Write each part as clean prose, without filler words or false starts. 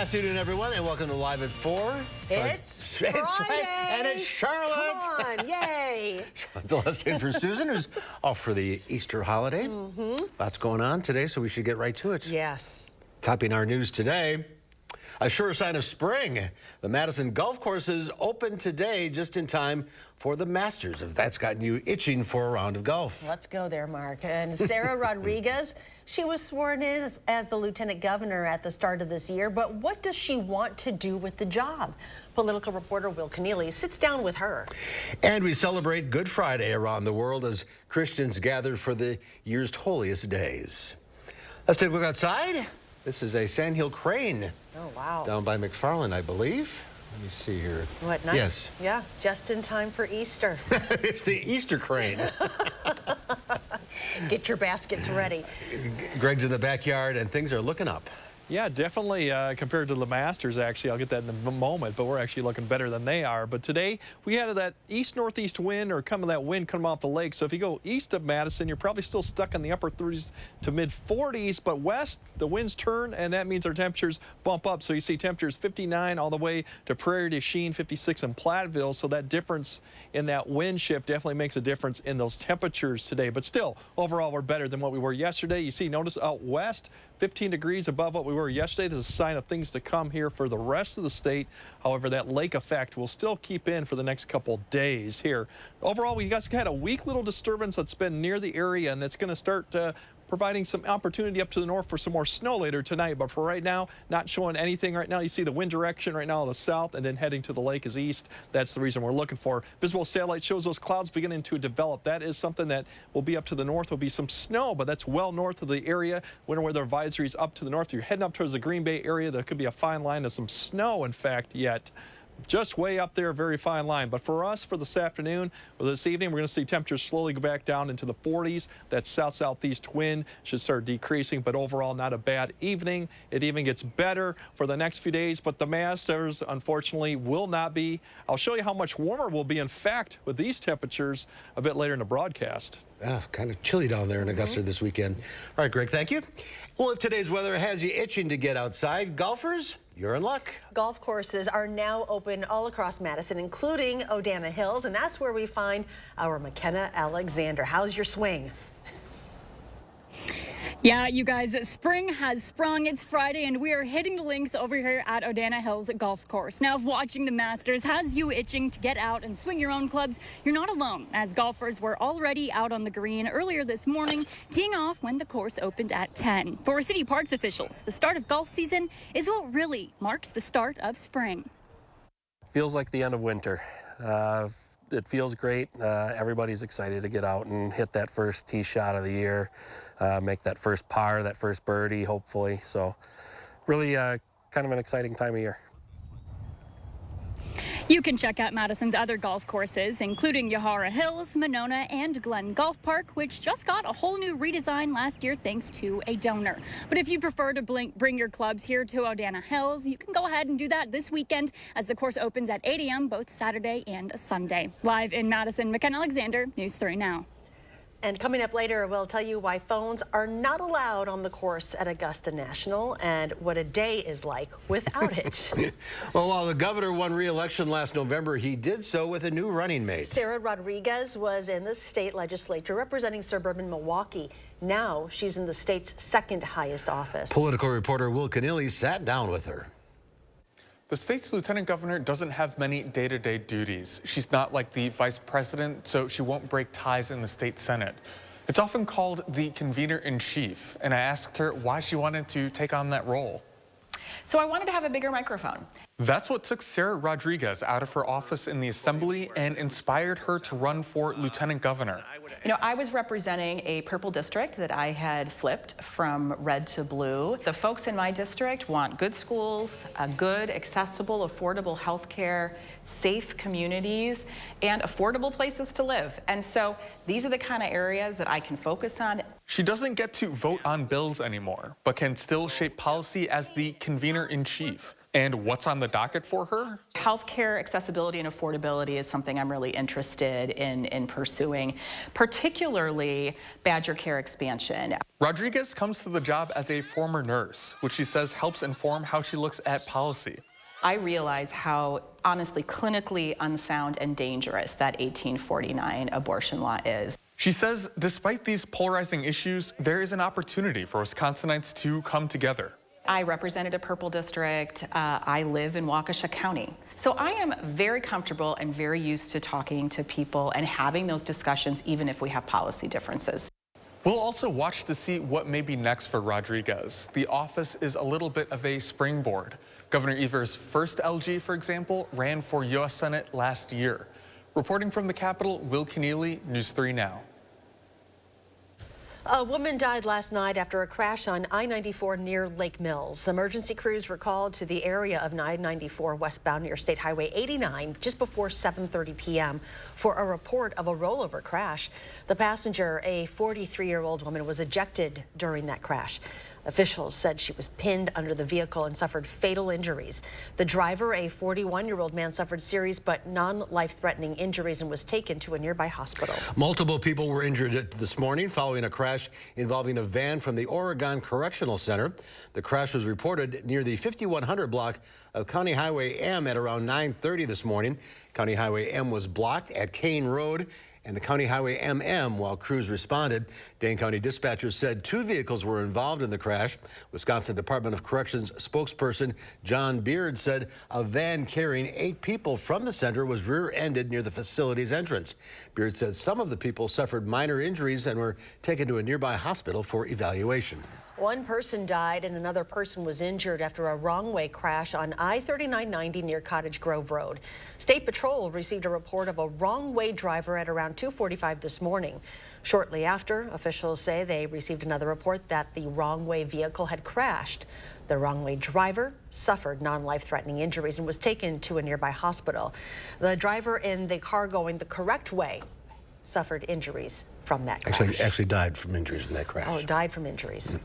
afternoon, everyone, and welcome to Live at 4. It's Friday. Right, and it's Charlotte. Come on, yay. Charlotte in for Susan, who's off for the Easter holiday. Lots going on today, so we should get right to it. Yes. Topping our news today, a sure sign of spring. The Madison Golf Courses open today just in time for the Masters, if that's gotten you itching for a round of golf. Let's go there, Mark. And Sarah Rodriguez, she was sworn in as the lieutenant governor at the start of this year, but what does she want to do with the job? Political reporter Will Keneally sits down with her. And we celebrate Good Friday around the world as Christians gather for the year's holiest days. Let's take a look outside. This is a sandhill crane. Oh, wow. Down by McFarland, I believe. Let me see here. What, nice? Yes. Yeah, just in time for Easter. It's the Easter crane. Get your baskets ready. Greg's in the backyard, and things are looking up. Yeah, definitely compared to the Masters, actually. I'll get that in a moment, but we're actually looking better than they are. But today, we had that east-northeast wind, or that wind coming off the lake. So if you go east of Madison, you're probably still stuck in the upper 30s to mid-40s. But west, the winds turn, and that means our temperatures bump up. So you see temperatures 59 all the way to Prairie du Chien, 56 in Platteville. So that difference in that wind shift definitely makes a difference in those temperatures today. But still, overall, we're better than what we were yesterday. You see, notice out west, 15 degrees above what we were yesterday. This is a sign of things to come here for the rest of the state. However, that lake effect will still keep in for the next couple days here. Overall, we guys had a weak little disturbance that's been near the area, and it's going to start providing some opportunity up to the north for some more snow later tonight. But for right now, not showing anything right now. You see the wind direction right now to the south, and then heading to the lake is east. That's the reason we're looking for. Visible satellite shows those clouds beginning to develop. That is something that will be up to the north. Will be some snow, but that's well north of the area. Winter weather advisory is up to the north. You're heading up towards the Green Bay area. There could be a fine line of some snow, in fact, yet. Just way up there, very fine line. But for us, for this afternoon or this evening, we're going to see temperatures slowly go back down into the 40s. That south-southeast wind should start decreasing, but overall not a bad evening. It even gets better for the next few days, but the Masters, unfortunately, will not be. I'll show you how much warmer we'll be, in fact, with these temperatures a bit later in the broadcast. Kind of chilly down there in Augusta this weekend. All right, Greg, thank you. Well, if today's weather has you itching to get outside, golfers, you're in luck. Golf courses are now open all across Madison, including Odanah Hills, and that's where we find our McKenna Alexander. How's your swing? Yeah, you guys, spring has sprung. It's Friday, and we are hitting the links over here at Odanah Hills Golf Course. Now, if watching the Masters has you itching to get out and swing your own clubs, you're not alone, as golfers were already out on the green earlier this morning, teeing off when the course opened at 10. For City Parks officials, the start of golf season is what really marks the start of spring. Feels like the end of winter. It feels great. Everybody's excited to get out and hit that first tee shot of the year, make that first par, that first birdie, hopefully. So really kind of an exciting time of year. You can check out Madison's other golf courses, including Yahara Hills, Monona, and Glen Golf Park, which just got a whole new redesign last year thanks to a donor. But if you prefer to bring your clubs here to Odanah Hills, you can go ahead and do that this weekend as the course opens at 8 a.m. both Saturday and Sunday. Live in Madison, McKenna Alexander, News 3 Now. And coming up later, we'll tell you why phones are not allowed on the course at Augusta National and what a day is like without it. Well, while the governor won re-election last November, he did so with a new running mate. Sarah Rodriguez was in the state legislature representing suburban Milwaukee. Now she's in the state's second highest office. Political reporter Will Keneally sat down with her. The state's lieutenant governor doesn't have many day-to-day duties. She's not like the vice president, so she won't break ties in the state senate. It's often called the convener-in-chief, and I asked her why she wanted to take on that role. So I wanted to have a bigger microphone. That's what took Sarah Rodriguez out of her office in the assembly and inspired her to run for lieutenant governor. You know, I was representing a purple district that I had flipped from red to blue. The folks in my district want good schools, a good, accessible, affordable health care, safe communities, and affordable places to live. And so these are the kind of areas that I can focus on. She doesn't get to vote on bills anymore, but can still shape policy as the convener-in-chief. And what's on the docket for her? Healthcare accessibility and affordability is something I'm really interested in pursuing, particularly Badger Care expansion. Rodriguez comes to the job as a former nurse, which she says helps inform how she looks at policy. I realize how, honestly, clinically unsound and dangerous that 1849 abortion law is. She says despite these polarizing issues, there is an opportunity for Wisconsinites to come together. I represented a purple district. I live in Waukesha County. So I am very comfortable and very used to talking to people and having those discussions, even if we have policy differences. We'll also watch to see what may be next for Rodriguez. The office is a little bit of a springboard. Governor Evers' first LG, for example, ran for U.S. Senate last year. Reporting from the Capitol, Will Keneally, News 3 Now. A woman died last night after a crash on I-94 near Lake Mills. Emergency crews were called to the area of I-94 westbound near State Highway 89 just before 7:30 p.m. for a report of a rollover crash. The passenger, a 43-year-old woman, was ejected during that crash. Officials said she was pinned under the vehicle and suffered fatal injuries. The driver, a 41-year-old man, suffered serious but non-life-threatening injuries and was taken to a nearby hospital. Multiple people were injured this morning following a crash involving a van from the Oregon Correctional Center. The crash was reported near the 5100 block of County Highway M at around 9:30 this morning. County Highway M was blocked at Kane Road and the County Highway MM while crews responded. Dane County dispatchers said 2 vehicles were involved in the crash. Wisconsin Department of Corrections spokesperson John Beard said a van carrying 8 people from the center was rear-ended near the facility's entrance. Beard said some of the people suffered minor injuries and were taken to a nearby hospital for evaluation. One person died and another person was injured after a wrong-way crash on I-3990 near Cottage Grove Road. State Patrol received a report of a wrong-way driver at around 2:45 this morning. Shortly after, officials say they received another report that the wrong-way vehicle had crashed. The wrong-way driver suffered non-life-threatening injuries and was taken to a nearby hospital. The driver in the car going the correct way suffered injuries from that crash. Actually died from injuries in that crash. Oh, died from injuries.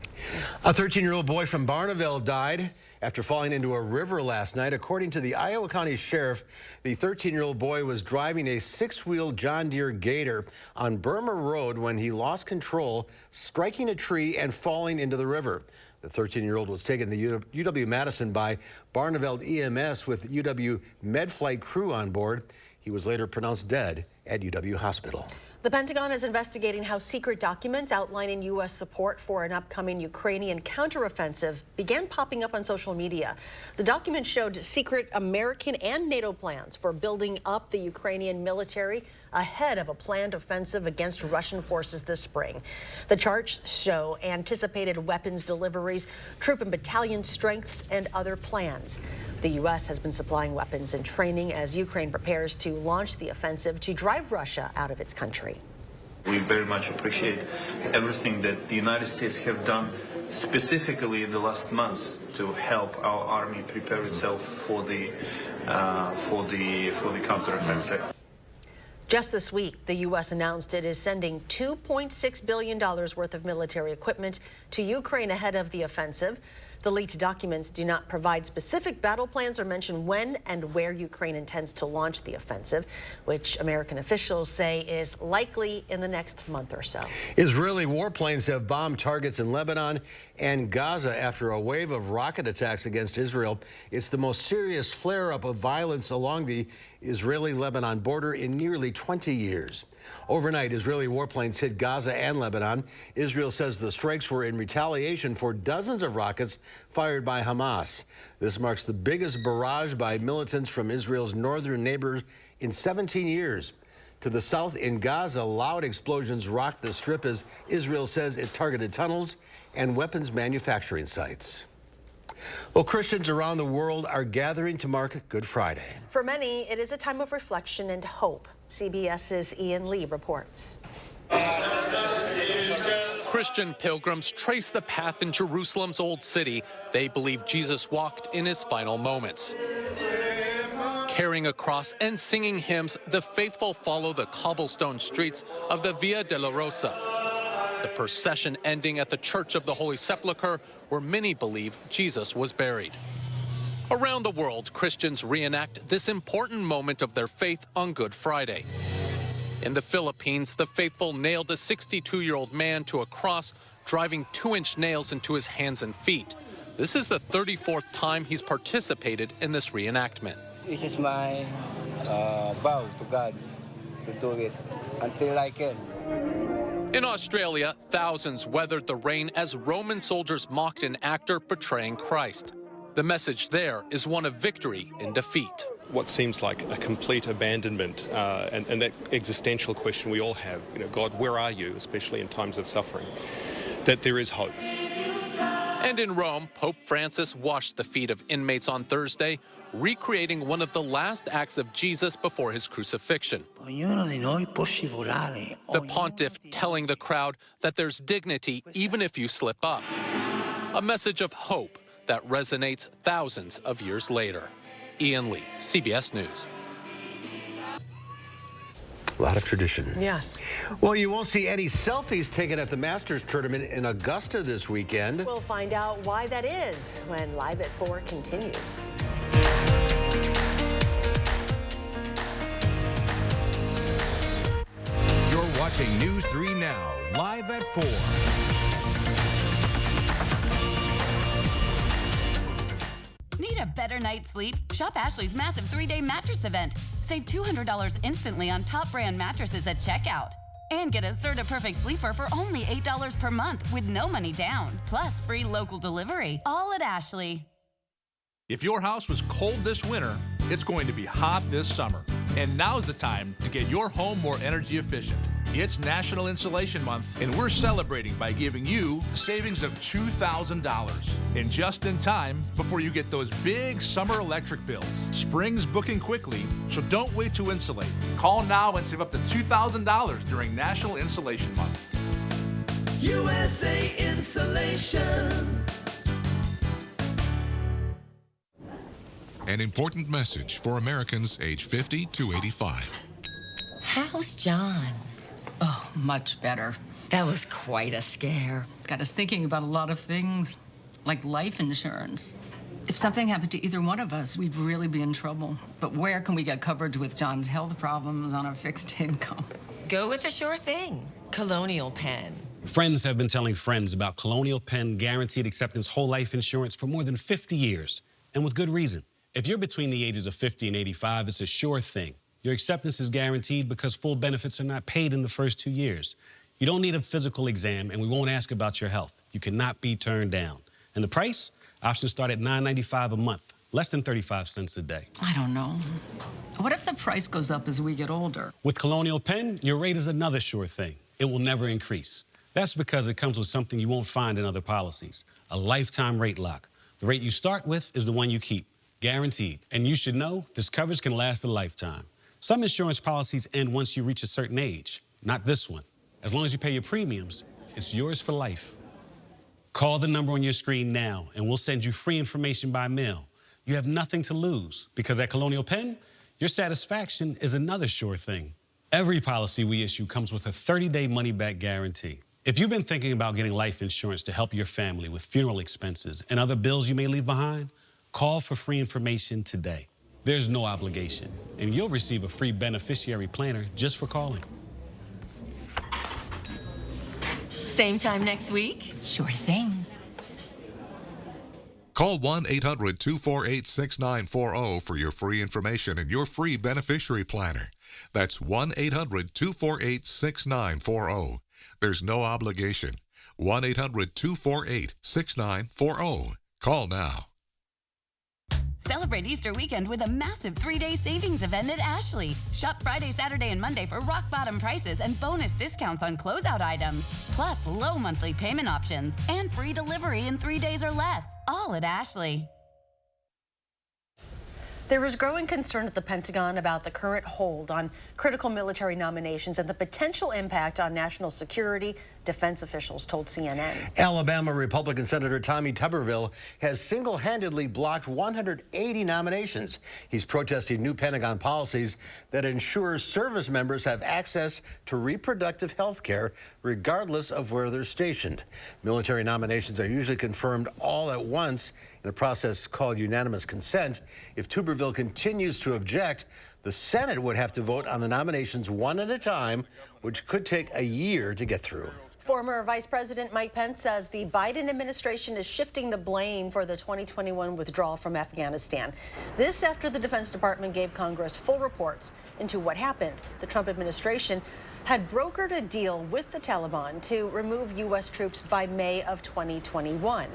A 13-year-old boy from Barneville died after falling into a river last night. According to the Iowa County Sheriff, the 13-year-old boy was driving a 6-wheel John Deere Gator on Burma Road when he lost control, striking a tree and falling into the river. The 13-year-old was taken to UW-Madison by Barneville EMS with UW MedFlight crew on board. He was later pronounced dead at UW Hospital. The Pentagon is investigating how secret documents outlining U.S. support for an upcoming Ukrainian counteroffensive began popping up on social media. The document showed secret American and NATO plans for building up the Ukrainian military ahead of a planned offensive against Russian forces this spring. The charts show anticipated weapons deliveries, troop and battalion strengths, and other plans. The U.S. has been supplying weapons and training as Ukraine prepares to launch the offensive to drive Russia out of its country. We very much appreciate everything that the United States have done, specifically in the last months, to help our army prepare itself for the counteroffensive. Just this week, the U.S. announced it is sending $2.6 billion worth of military equipment to Ukraine ahead of the offensive. The leaked documents do not provide specific battle plans or mention when and where Ukraine intends to launch the offensive, which American officials say is likely in the next month or so. Israeli warplanes have bombed targets in Lebanon and Gaza after a wave of rocket attacks against Israel. It's the most serious flare-up of violence along the Israeli-Lebanon border in nearly 20 years. Overnight, Israeli warplanes hit Gaza and Lebanon. Israel says the strikes were in retaliation for dozens of rockets fired by Hamas. This marks the biggest barrage by militants from Israel's northern neighbors in 17 years. To the south in Gaza, loud explosions rocked the strip as Israel says it targeted tunnels and weapons manufacturing sites. Well, Christians around the world are gathering to mark Good Friday. For many, it is a time of reflection and hope. CBS's Ian Lee reports. Christian pilgrims trace the path in Jerusalem's old city they believe Jesus walked in his final moments. Carrying a cross and singing hymns, the faithful follow the cobblestone streets of the Via Dolorosa. The procession ending at the Church of the Holy Sepulchre, where many believe Jesus was buried. Around the world, Christians reenact this important moment of their faith on Good Friday. In the Philippines, the faithful nailed a 62-year-old man to a cross, driving 2-inch nails into his hands and feet. This is the 34th time he's participated in this reenactment. This is my vow to God to do it until I can. In Australia, thousands weathered the rain as Roman soldiers mocked an actor portraying Christ. The message there is one of victory in defeat. What seems like a complete abandonment and that existential question we all have, God, where are you, especially in times of suffering, that there is hope. And in Rome, Pope Francis washed the feet of inmates on Thursday, recreating one of the last acts of Jesus before his crucifixion. The pontiff telling the crowd that there's dignity even if you slip up. A message of hope that resonates thousands of years later. Ian Lee, CBS News. A lot of tradition. Yes. Well, you won't see any selfies taken at the Masters tournament in Augusta this weekend. We'll find out why that is when Live at 4 continues. You're watching News 3 Now, live at 4. Need a better night's sleep? Shop Ashley's massive 3-day mattress event. Save $200 instantly on top brand mattresses at checkout. And get a Serta Perfect Sleeper for only $8 per month with no money down. Plus free local delivery. All at Ashley. If your house was cold this winter, it's going to be hot this summer. And now's the time to get your home more energy efficient. It's National Insulation Month, and we're celebrating by giving you savings of $2,000. And just in time before you get those big summer electric bills. Spring's booking quickly, so don't wait to insulate. Call now and save up to $2,000 during National Insulation Month. USA Insulation. An important message for Americans age 50 to 85. How's John? Oh, much better. That was quite a scare. Got us thinking about a lot of things, like life insurance. If something happened to either one of us, we'd really be in trouble. But where can we get coverage with John's health problems on a fixed income? Go with the sure thing, Colonial Penn. Friends have been telling friends about Colonial Penn guaranteed acceptance whole life insurance for more than 50 years, and with good reason. If you're between the ages of 50 and 85, it's a sure thing. Your acceptance is guaranteed because full benefits are not paid in the first 2 years. You don't need a physical exam, and we won't ask about your health. You cannot be turned down. And the price? Options start at $9.95 a month, less than 35 cents a day. I don't know. What if the price goes up as we get older? With Colonial Penn, your rate is another sure thing. It will never increase. That's because it comes with something you won't find in other policies, a lifetime rate lock. The rate you start with is the one you keep. Guaranteed. And you should know this coverage can last a lifetime. Some insurance policies end once you reach a certain age. Not this one. As long as you pay your premiums, it's yours for life. Call the number on your screen now, and we'll send you free information by mail. You have nothing to lose, because at Colonial Penn, your satisfaction is another sure thing. Every policy we issue comes with a 30-day money-back guarantee. If you've been thinking about getting life insurance to help your family with funeral expenses and other bills you may leave behind, call for free information today. There's no obligation, and you'll receive a free beneficiary planner just for calling. Same time next week? Sure thing. Call 1-800-248-6940 for your free information and your free beneficiary planner. That's 1-800-248-6940. There's no obligation. 1-800-248-6940. Call now. Celebrate Easter weekend with a massive 3-day savings event at Ashley. Shop Friday, Saturday, and Monday for rock bottom prices and bonus discounts on closeout items. Plus low monthly payment options and free delivery in 3 days or less. All at Ashley. There is growing concern at the Pentagon about the current hold on critical military nominations and the potential impact on national security, defense officials told CNN. Alabama Republican Senator Tommy Tuberville has single-handedly blocked 180 nominations. He's protesting new Pentagon policies that ensure service members have access to reproductive health care regardless of where they're stationed. Military nominations are usually confirmed all at once in a process called unanimous consent. If Tuberville continues to object, The Senate would have to vote on the nominations one at a time, which could take a year to get through. Former Vice President Mike Pence says the Biden administration is shifting the blame for the 2021 withdrawal from Afghanistan. This after the Defense Department gave Congress full reports into what happened. The Trump administration had brokered a deal with the Taliban to remove U.S. troops by May of 2021.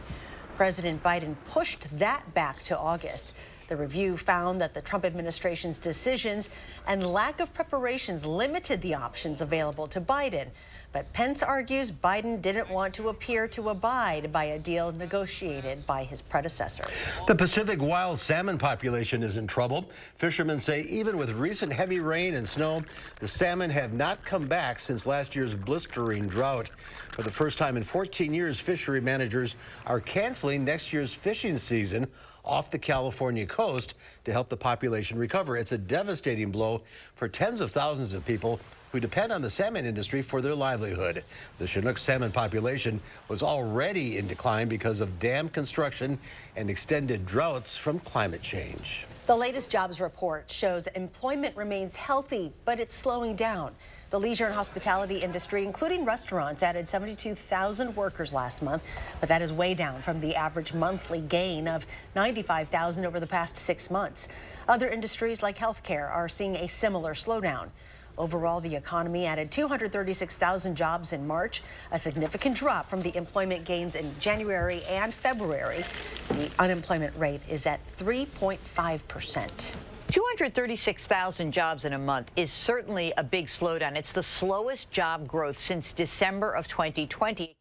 President Biden pushed that back to August. The review found that the Trump administration's decisions and lack of preparations limited the options available to Biden. But Pence argues Biden didn't want to appear to abide by a deal negotiated by his predecessor. The Pacific wild salmon population is in trouble. Fishermen say even with recent heavy rain and snow, the salmon have not come back since last year's blistering drought. For the first time in 14 years, fishery managers are canceling next year's fishing season off the California coast to help the population recover. It's a devastating blow for tens of thousands of people who depend on the salmon industry for their livelihood. The Chinook salmon population was already in decline because of dam construction and extended droughts from climate change. The latest jobs report shows employment remains healthy, but it's slowing down. The leisure and hospitality industry, including restaurants, added 72,000 workers last month, but that is way down from the average monthly gain of 95,000 over the past 6 months. Other industries like healthcare are seeing a similar slowdown. Overall, the economy added 236,000 jobs in March, a significant drop from the employment gains in January and February. The unemployment rate is at 3.5%. 236,000 jobs in a month is certainly a big slowdown. It's the slowest job growth since December of 2020.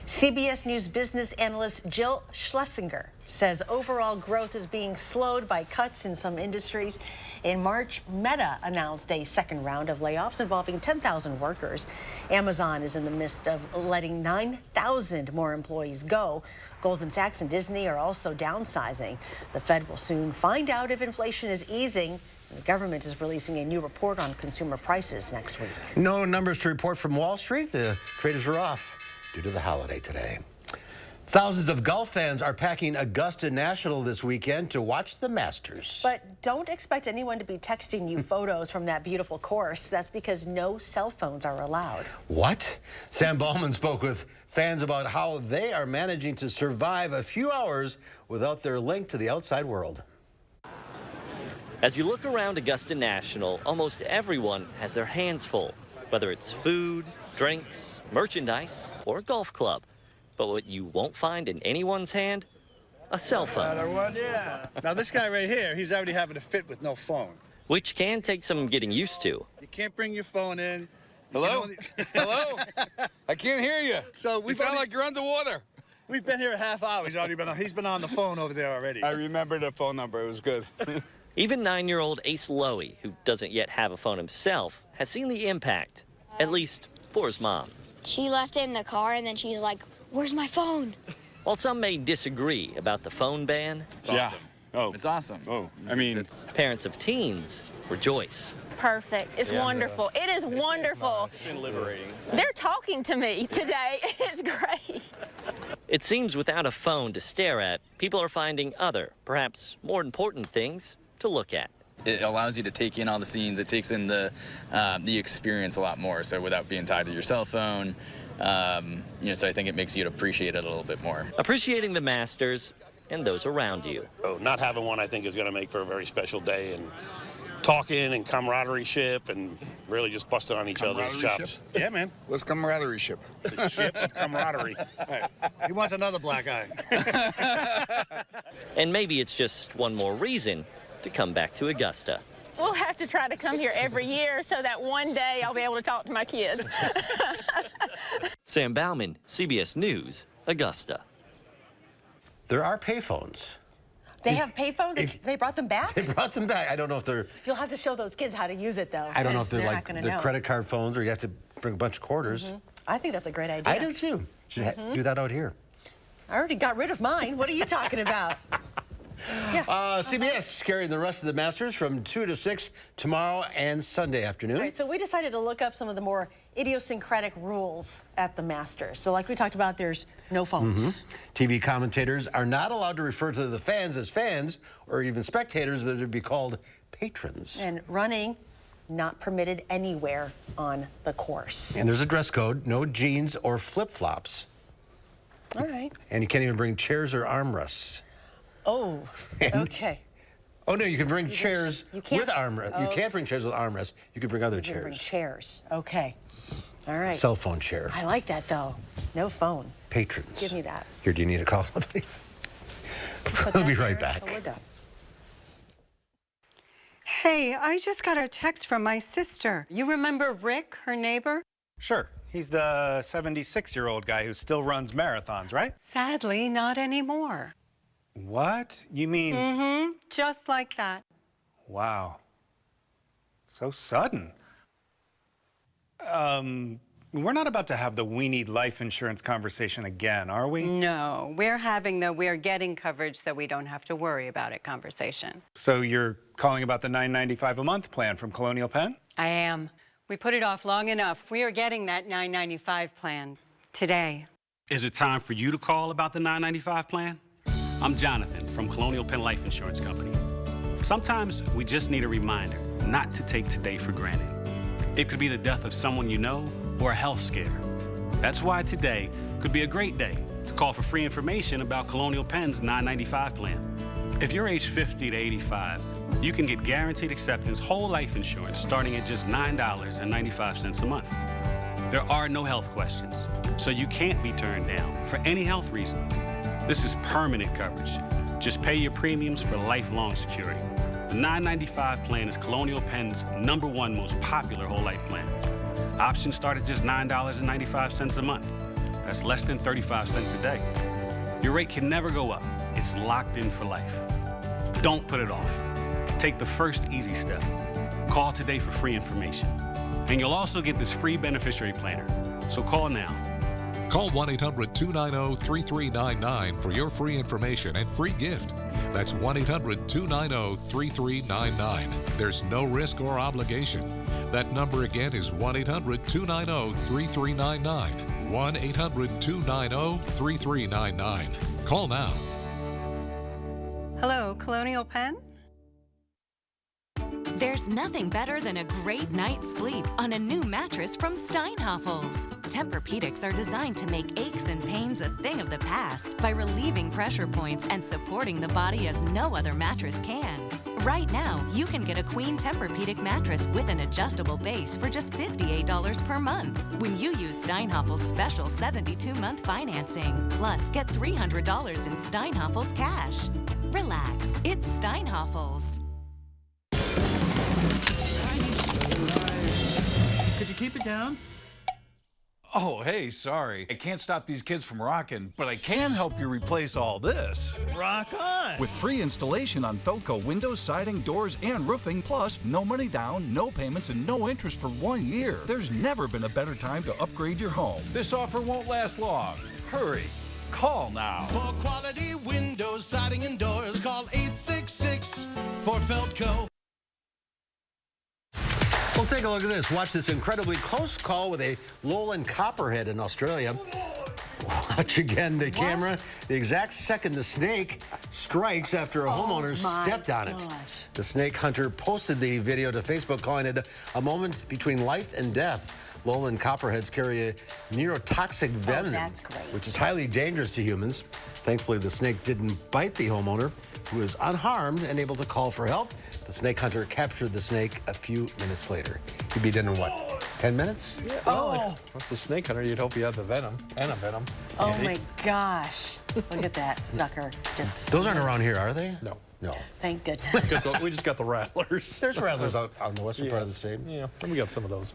CBS News business analyst Jill Schlesinger says overall growth is being slowed by cuts in some industries. In March, Meta announced a second round of layoffs involving 10,000 workers. Amazon is in the midst of letting 9,000 more employees go. Goldman Sachs and Disney are also downsizing. The Fed will soon find out if inflation is easing. The government is releasing a new report on consumer prices next week. No numbers to report from Wall Street. The traders are off due to the holiday today. Thousands of golf fans are packing Augusta National this weekend to watch the Masters. But don't expect anyone to be texting you photos from that beautiful course. That's because no cell phones are allowed. What? Sam Ballman spoke with fans about how they are managing to survive a few hours without their link to the outside world. As you look around Augusta National, almost everyone has their hands full, whether it's food, drinks, merchandise, or a golf club. But what you won't find in anyone's hand? A cell phone. Now this guy right here, he's already having a fit with no phone. Which can take some getting used to. You can't bring your phone in. Hello? Hello? I can't hear you. So you sound like you're underwater. We've been here a half hour. He's been on the phone over there already. I remember the phone number. It was good. Even 9-year-old Ace Lowy, who doesn't yet have a phone himself, has seen the impact, at least for his mom. She left it in the car and then she's like, "Where's my phone?" While some may disagree about the phone ban, It's awesome. Oh, it's awesome. Oh, I mean, parents of teens rejoice. Perfect. It's wonderful. It is wonderful. It's been liberating. They're talking to me today. It's great. It seems without a phone to stare at, people are finding other, perhaps more important things to look at. It allows you to take in all the scenes. It takes in the experience a lot more. So without being tied to your cell phone, so I think it makes you appreciate it a little bit more. Appreciating the Masters and those around you. Oh, not having one, I think, is going to make for a very special day, and talking and camaraderie ship and really just busting on each other's chops. Yeah, man. What's camaraderie ship? The ship of camaraderie. Right. He wants another black eye. And maybe it's just one more reason to come back to Augusta. We'll have to try to come here every year so that one day I'll be able to talk to my kids. Sam Bauman, CBS News, Augusta. There are payphones. They have payphones? They brought them back? They brought them back. I don't know if they're... You'll have to show those kids how to use it, though. I don't know if they're like not gonna the know. credit card phones or you have to bring a bunch of quarters. I think that's a great idea. I do, too. Should do that out here. I already got rid of mine. What are you talking about? CBS carrying the rest of the Masters from 2 to 6 tomorrow and Sunday afternoon. All right, so we decided to look up some of the more idiosyncratic rules at the Masters. So like we talked about, there's no phones. TV commentators are not allowed to refer to the fans as fans or even spectators. That would be called patrons. And running, not permitted anywhere on the course. And there's a dress code, no jeans or flip-flops. All right. And you can't even bring chairs or armrests. Oh, okay. Oh, no, you can bring chairs you can't- with armrests. You can't bring chairs with armrests. You can bring other You can bring chairs. chairs. Okay. All right. Cell phone chair. I like that, though. No phone. Patrons. Give me that. Here, do you need to call somebody? We'll be right back. We're done. Hey, I just got a text from my sister. You remember Rick, her neighbor? Sure. He's the 76-year-old guy who still runs marathons, right? Sadly, not anymore. What? You mean... Mm-hmm. Just like that. Wow. So sudden. We're not about to have the we need life insurance conversation again, are we? No, we're having the we're getting coverage so we don't have to worry about it conversation. So you're calling about the $9.95 a month plan from Colonial Penn? I am. We put it off long enough. We are getting that $9.95 plan today. Is it time for you to call about the $9.95 plan? I'm Jonathan from Colonial Penn Life Insurance Company. Sometimes we just need a reminder not to take today for granted. It could be the death of someone you know or a health scare. That's why today could be a great day to call for free information about Colonial Penn's $9.95 plan. If you're age 50 to 85, you can get guaranteed acceptance whole life insurance starting at just $9.95 a month. There are no health questions, so you can't be turned down for any health reason. This is permanent coverage. Just pay your premiums for lifelong security. The $9.95 plan is Colonial Penn's #1 most popular whole life plan. Options start at just $9.95 a month. That's less than 35 cents a day. Your rate can never go up. It's locked in for life. Don't put it off. Take the first easy step. Call today for free information. And you'll also get this free beneficiary planner. So call now. Call 1-800-290-3399 for your free information and free gift. That's 1-800-290-3399. There's no risk or obligation. That number again is 1-800-290-3399. 1-800-290-3399. Call now. Hello, Colonial Penn? There's nothing better than a great night's sleep on a new mattress from Steinhoffels. Tempur-Pedics are designed to make aches and pains a thing of the past by relieving pressure points and supporting the body as no other mattress can. Right now, you can get a Queen Tempur-Pedic mattress with an adjustable base for just $58 per month when you use Steinhoffels' special 72-month financing. Plus, get $300 in Steinhoffels cash. Relax, it's Steinhoffels. Could you keep it down? Oh, hey, sorry. I can't stop these kids from rocking, but I can help you replace all this. Rock on! With free installation on Felco windows, siding, doors, and roofing, plus no money down, no payments, and no interest for 1 year. There's never been a better time to upgrade your home. This offer won't last long. Hurry. Call now. For quality windows, siding, and doors, call 866 for Felco. Well, take a look at this. Watch this incredibly close call with a lowland copperhead in Australia. Watch again the camera. The exact second the snake strikes after a homeowner stepped on it. The snake hunter posted the video to Facebook, calling it a moment between life and death. Lowland copperheads carry a neurotoxic venom, which is highly dangerous to humans. Thankfully, the snake didn't bite the homeowner, who was unharmed and able to call for help. The snake hunter captured the snake a few minutes later. He'd be done in what, 10 minutes? Yeah. Oh! What's the snake hunter? You'd hope you had the venom and a venom. Oh my gosh. Look at that sucker. Just Those aren't around here, are they? No. No. Thank goodness. We just got the rattlers. There's rattlers out on the western part of the state. Yeah, and we got some of those.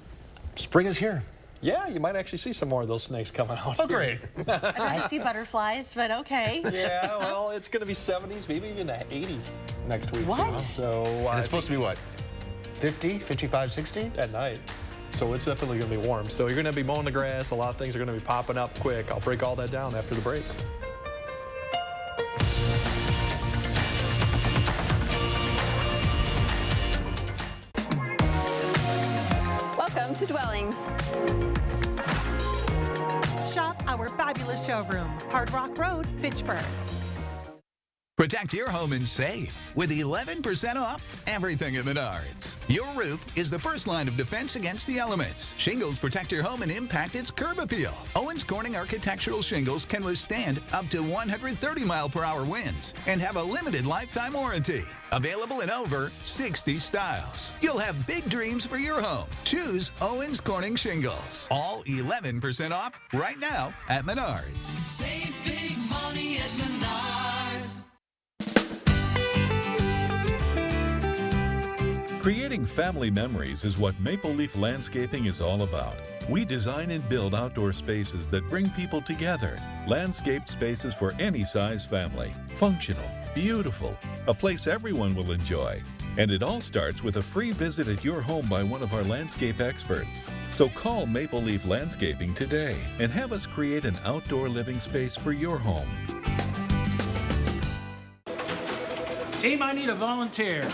Spring is here. Yeah, you might actually see some more of those snakes coming out. Oh, great. I'd like to see butterflies, but okay. Yeah, well, it's going to be 70s, maybe even 80 next week. What? So and it's supposed to be what? 50, 55, 60? At night. So it's definitely going to be warm. So you're going to be mowing the grass. A lot of things are going to be popping up quick. I'll break all that down after the break. Welcome to Dwellings. Shop our fabulous showroom, Hard Rock Road, Fitchburg. Protect your home and save with 11% off everything at Menards. Your roof is the first line of defense against the elements. Shingles protect your home and impact its curb appeal. Owens Corning architectural shingles can withstand up to 130 mile-per-hour winds and have a limited lifetime warranty. Available in over 60 styles. You'll have big dreams for your home. Choose Owens Corning shingles. All 11% off right now at Menards. Save big money at Menards. Creating family memories is what Maple Leaf Landscaping is all about. We design and build outdoor spaces that bring people together. Landscaped spaces for any size family. Functional, beautiful, a place everyone will enjoy. And it all starts with a free visit at your home by one of our landscape experts. So call Maple Leaf Landscaping today and have us create an outdoor living space for your home. Team, I need a volunteer.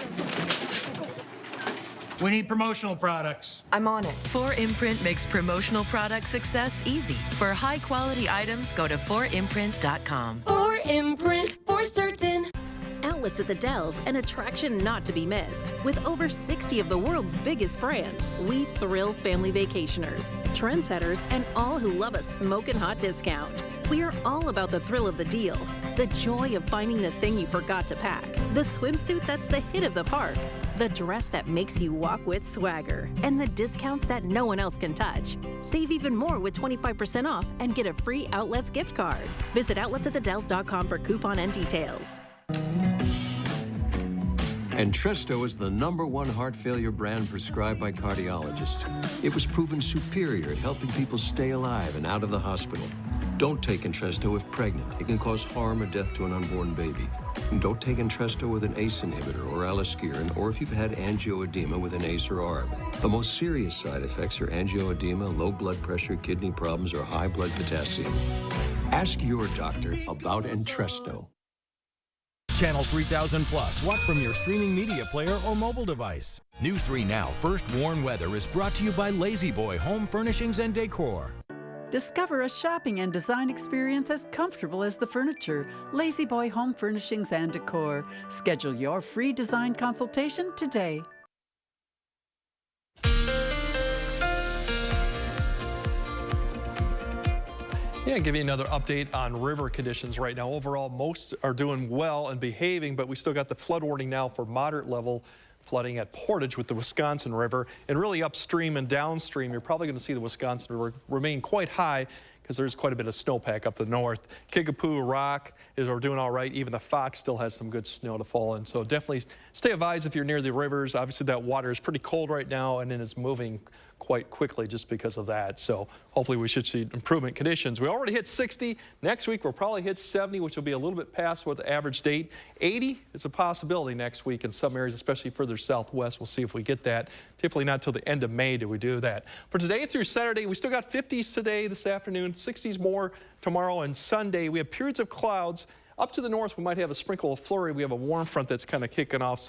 We need promotional products. I'm on it. 4imprint makes promotional product success easy. For high-quality items, go to 4imprint.com. 4imprint, for certain. Outlets at the Dells, an attraction not to be missed. With over 60 of the world's biggest brands, we thrill family vacationers, trendsetters, and all who love a smoking hot discount. We are all about the thrill of the deal, the joy of finding the thing you forgot to pack, the swimsuit that's the hit of the park, the dress that makes you walk with swagger, and the discounts that no one else can touch. Save even more with 25% off and get a free Outlets gift card. Visit outletsatthedells.com for coupon and details. Entresto is the #1 heart failure brand prescribed by cardiologists. It was proven superior at helping people stay alive and out of the hospital. Don't take Entresto if pregnant. It can cause harm or death to an unborn baby. And don't take Entresto with an ACE inhibitor or aliskiren, or if you've had angioedema with an ACE or ARB. The most serious side effects are angioedema, low blood pressure, kidney problems, or high blood potassium. Ask your doctor about Entresto. Channel 3000 Plus. Watch from your streaming media player or mobile device. News 3 Now First Warn Weather is brought to you by Lazy Boy Home Furnishings and Decor. Discover a shopping and design experience as comfortable as the furniture. Lazy Boy Home Furnishings and Decor. Schedule your free design consultation today. Yeah, give you another update on river conditions right now. Overall, most are doing well and behaving, but we still got the flood warning now for moderate level flooding at Portage with the Wisconsin River. And really upstream and downstream, you're probably going to see the Wisconsin River remain quite high because there's quite a bit of snowpack up the north. Kickapoo, Rock are doing all right. Even the Fox still has some good snow to fall in. So definitely stay advised if you're near the rivers. Obviously that water is pretty cold right now, and then it's moving quite quickly just because of that. So hopefully we should see improvement conditions. We already hit 60. Next week we'll probably hit 70, which will be a little bit past what the average date. 80 is a possibility next week in some areas, especially further southwest. We'll see if we get that. Typically not till the end of May do we do that. For today through Saturday, we still got 50s today, this afternoon, 60s more tomorrow and Sunday. We have periods of clouds. Up to the north, we might have a sprinkle of flurry. We have a warm front that's kind of kicking off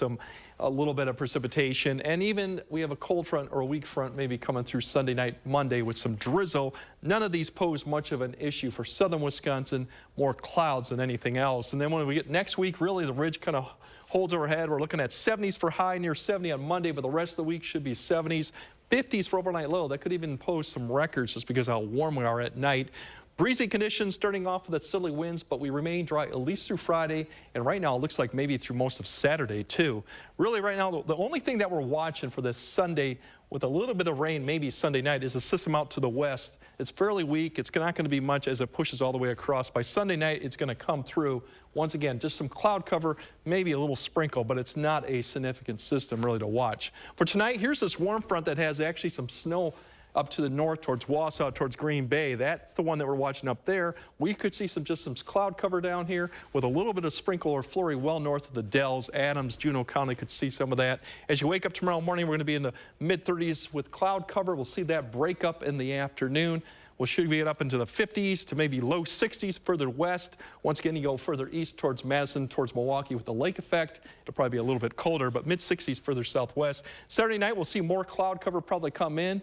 a little bit of precipitation. And even we have a cold front or a weak front maybe coming through Sunday night, Monday with some drizzle. None of these pose much of an issue for southern Wisconsin, more clouds than anything else. And then when we get next week, really the ridge kind of holds overhead. We're looking at 70s for high, near 70 on Monday, but the rest of the week should be 70s. 50s for overnight low. That could even pose some records just because of how warm we are at night. Breezy conditions starting off with that southerly winds, but we remain dry at least through Friday. And right now it looks like maybe through most of Saturday too. Really right now, the only thing that we're watching for this Sunday with a little bit of rain, maybe Sunday night, is a system out to the west. It's fairly weak. It's not going to be much as it pushes all the way across. By Sunday night, it's going to come through. Once again, just some cloud cover, maybe a little sprinkle, but it's not a significant system really to watch. For tonight, here's this warm front that has actually some snow up to the north towards Wausau, towards Green Bay. That's the one that we're watching up there. We could see just some cloud cover down here with a little bit of sprinkle or flurry well north of the Dells. Adams, Juneau County could see some of that. As you wake up tomorrow morning, we're going to be in the mid-30s with cloud cover. We'll see that break up in the afternoon. We'll should get up into the 50s to maybe low 60s further west. Once again, you go further east towards Madison, towards Milwaukee with the lake effect. It'll probably be a little bit colder, but mid-60s further southwest. Saturday night, we'll see more cloud cover probably come in.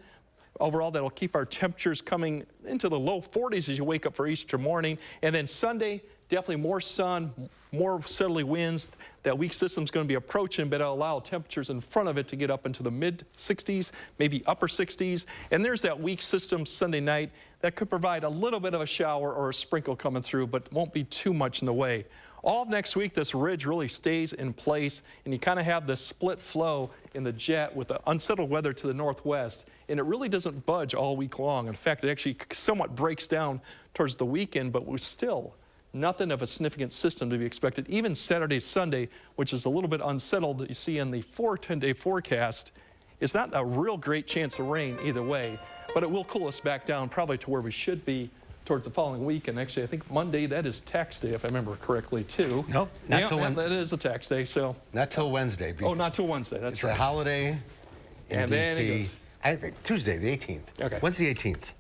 Overall, that'll keep our temperatures coming into the low 40s as you wake up for Easter morning. And then Sunday, definitely more sun, more southerly winds. That weak system's going to be approaching, but it'll allow temperatures in front of it to get up into the mid-60s, maybe upper 60s. And there's that weak system Sunday night that could provide a little bit of a shower or a sprinkle coming through, but won't be too much in the way. All of next week, this ridge really stays in place, and you kind of have this split flow in the jet with the unsettled weather to the northwest, and it really doesn't budge all week long. In fact, it actually somewhat breaks down towards the weekend, but we're still nothing of a significant system to be expected. Even Saturday, Sunday, which is a little bit unsettled that you see in the 10-day forecast, is not a real great chance of rain either way, but it will cool us back down probably to where we should be towards the following week. And actually, I think Monday, that is tax day, if I remember correctly, too. Nope, not till Wednesday. That is a tax day, so. Not till Wednesday. Oh, not till Wednesday, that's it's right. It's a holiday in and then D.C. Tuesday, the 18th. Okay. When's the 18th?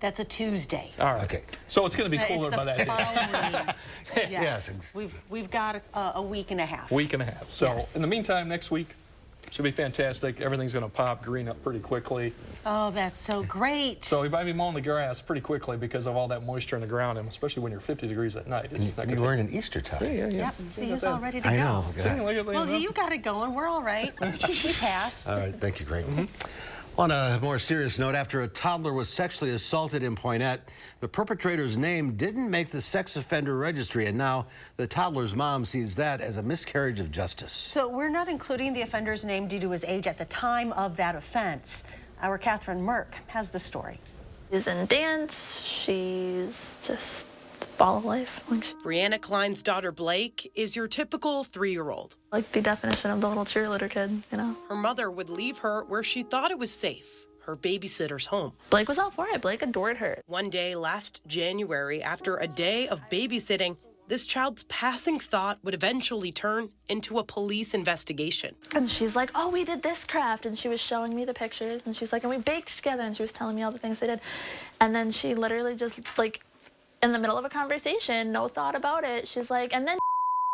That's a Tuesday. All right. Okay. So it's going to be cooler It's by that the day. following. Yes. We've got a week and a half. Week and a half. So Yes. in the meantime, next week should be fantastic. Everything's going to pop green up pretty quickly. Oh, that's so great. So we might be mowing the grass pretty quickly because of all that moisture in the ground, and especially when you're 50 degrees at night. It's not You're wearing an Easter tie. Yeah. Yep. See, he's all ready to I go. know. See, look at Well, that. you got it going. We're all right. We pass. All right, thank you, Greg. On a more serious note, after a toddler was sexually assaulted in Poynette, the perpetrator's name didn't make the sex offender registry, and now the toddler's mom sees that as a miscarriage of justice. So we're not including the offender's name due to his age at the time of that offense. Our Catherine Merck has the story. She's in dance. She's just ball of life. Brianna Klein's daughter Blake is your typical 3-year-old. Like the definition of the little cheerleader kid, you know. Her mother would leave her where she thought it was safe, her babysitter's home. Blake was all for it. Blake adored her. One day last January, after a day of babysitting, this child's passing thought would eventually turn into a police investigation. And she's like, oh, we did this craft. And she was showing me the pictures. And she's like, and we baked together. And she was telling me all the things they did. And then she literally just, like, in the middle of a conversation, no thought about it, she's like, and then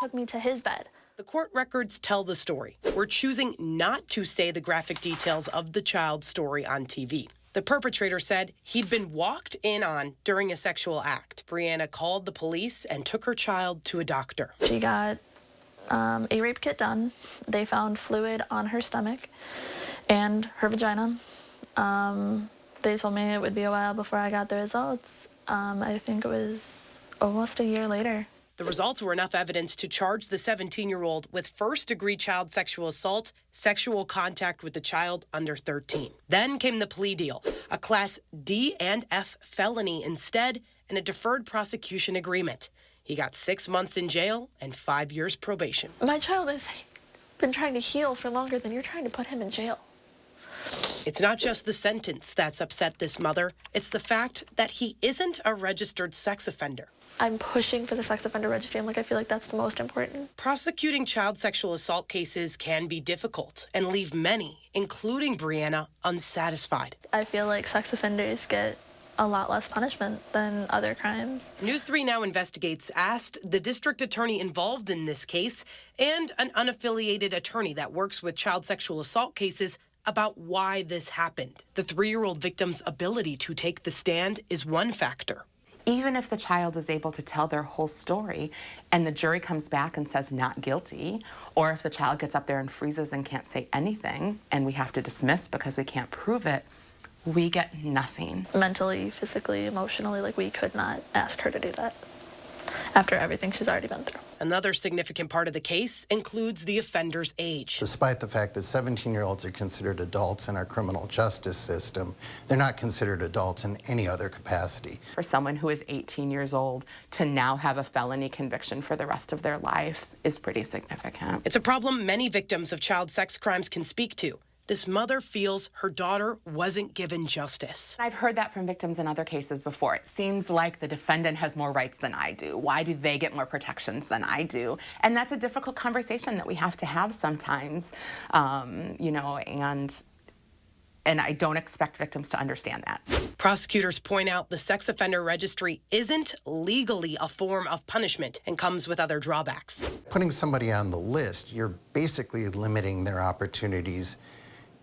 took me to his bed. The court records tell the story. We're choosing not to say the graphic details of the child's story on TV. The perpetrator said he'd been walked in on during a sexual act. Brianna called the police and took her child to a doctor. She got a rape kit done. They found fluid on her stomach and her vagina. They told me it would be a while before I got the results. I think it was almost a year later. The results were enough evidence to charge the 17-year-old with first-degree child sexual assault, sexual contact with the child under 13. Then came the plea deal, a Class D and F felony instead, and a deferred prosecution agreement. He got 6 months in jail and 5 years probation. My child has been trying to heal for longer than you're trying to put him in jail. It's not just the sentence that's upset this mother. It's the fact that he isn't a registered sex offender. I'm pushing for the sex offender registry. I'm like, I feel like that's the most important. Prosecuting child sexual assault cases can be difficult and leave many, including Brianna, unsatisfied. I feel like sex offenders get a lot less punishment than other crimes. News 3 Now Investigates asked the district attorney involved in this case and an unaffiliated attorney that works with child sexual assault cases about why this happened. The 3-year-old victim's ability to take the stand is one factor. Even if the child is able to tell their whole story and the jury comes back and says not guilty, or if the child gets up there and freezes and can't say anything and we have to dismiss because we can't prove it, we get nothing. Mentally, physically, emotionally, like we could not ask her to do that after everything she's already been through. Another significant part of the case includes the offender's age. Despite the fact that 17-year-olds are considered adults in our criminal justice system, they're not considered adults in any other capacity. For someone who is 18 years old to now have a felony conviction for the rest of their life is pretty significant. It's a problem many victims of child sex crimes can speak to. This mother feels her daughter wasn't given justice. I've heard that from victims in other cases before. It seems like the defendant has more rights than I do. Why do they get more protections than I do? And that's a difficult conversation that we have to have sometimes, you know, and I don't expect victims to understand that. Prosecutors point out the sex offender registry isn't legally a form of punishment and comes with other drawbacks. Putting somebody on the list, you're basically limiting their opportunities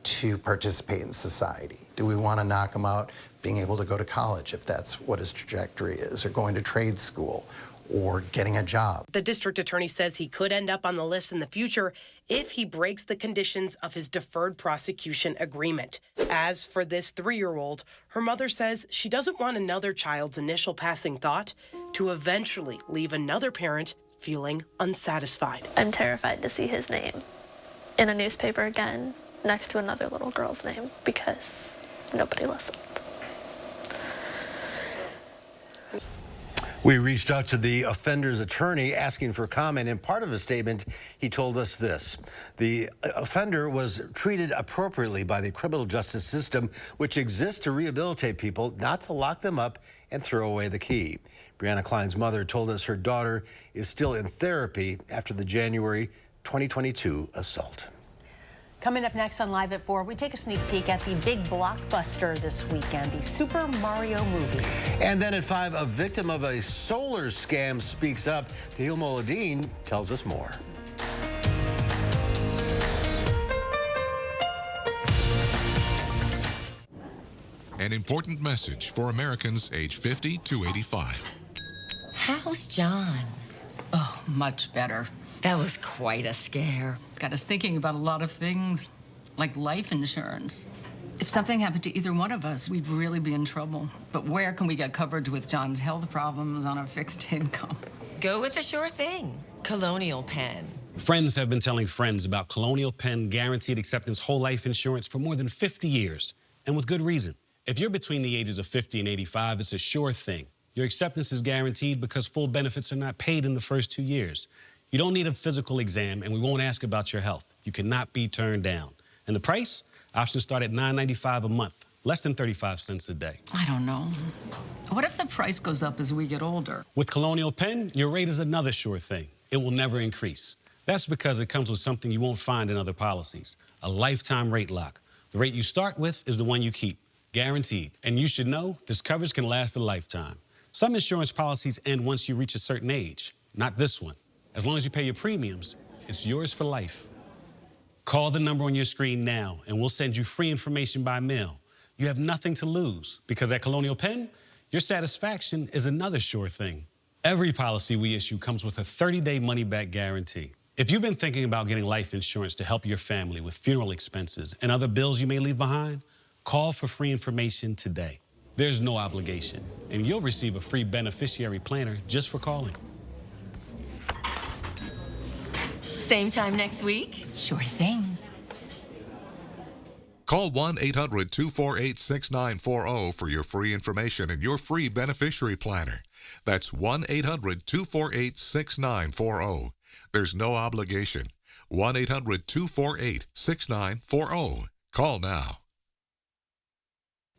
to participate in society. Do we want to knock them out being able to go to college if that's what his trajectory is, or going to trade school, or getting a job. The district attorney says he could end up on the list in the future if he breaks the conditions of his deferred prosecution agreement. As for this 3-year-old, her mother says she doesn't want another child's initial passing thought to eventually leave another parent feeling unsatisfied. I'm terrified to see his name in a newspaper again next to another little girl's name because nobody listened. We reached out to the offender's attorney asking for comment. In part of his statement, he told us this. The offender was treated appropriately by the criminal justice system, which exists to rehabilitate people, not to lock them up and throw away the key. Brianna Klein's mother told us her daughter is still in therapy after the January 2022 assault. Coming up next on Live at 4, we take a sneak peek at the big blockbuster this weekend, the Super Mario movie. And then at 5, a victim of a solar scam speaks up. Tahil Moladeen tells us more. An important message for Americans age 50 to 85. How's John? Oh, much better. That was quite a scare. Got us thinking about a lot of things, like life insurance. If something happened to either one of us, we'd really be in trouble. But where can we get coverage with John's health problems on a fixed income? Go with the sure thing, Colonial Penn. Friends have been telling friends about Colonial Penn Guaranteed Acceptance Whole Life Insurance for more than 50 years, and with good reason. If you're between the ages of 50 and 85, it's a sure thing. Your acceptance is guaranteed because full benefits are not paid in the first 2 years. You don't need a physical exam, and we won't ask about your health. You cannot be turned down. And the price? Options start at $9.95 a month, less than 35 cents a day. I don't know. What if the price goes up as we get older? With Colonial Penn, your rate is another sure thing. It will never increase. That's because it comes with something you won't find in other policies, a lifetime rate lock. The rate you start with is the one you keep, guaranteed. And you should know this coverage can last a lifetime. Some insurance policies end once you reach a certain age, not this one. As long as you pay your premiums, it's yours for life. Call the number on your screen now, and we'll send you free information by mail. You have nothing to lose, because at Colonial Penn, your satisfaction is another sure thing. Every policy we issue comes with a 30-day money-back guarantee. If you've been thinking about getting life insurance to help your family with funeral expenses and other bills you may leave behind, call for free information today. There's no obligation, and you'll receive a free beneficiary planner just for calling. Same time next week? Sure thing. Call 1-800-248-6940 for your free information and your free beneficiary planner. That's 1-800-248-6940. There's no obligation. 1-800-248-6940. Call now.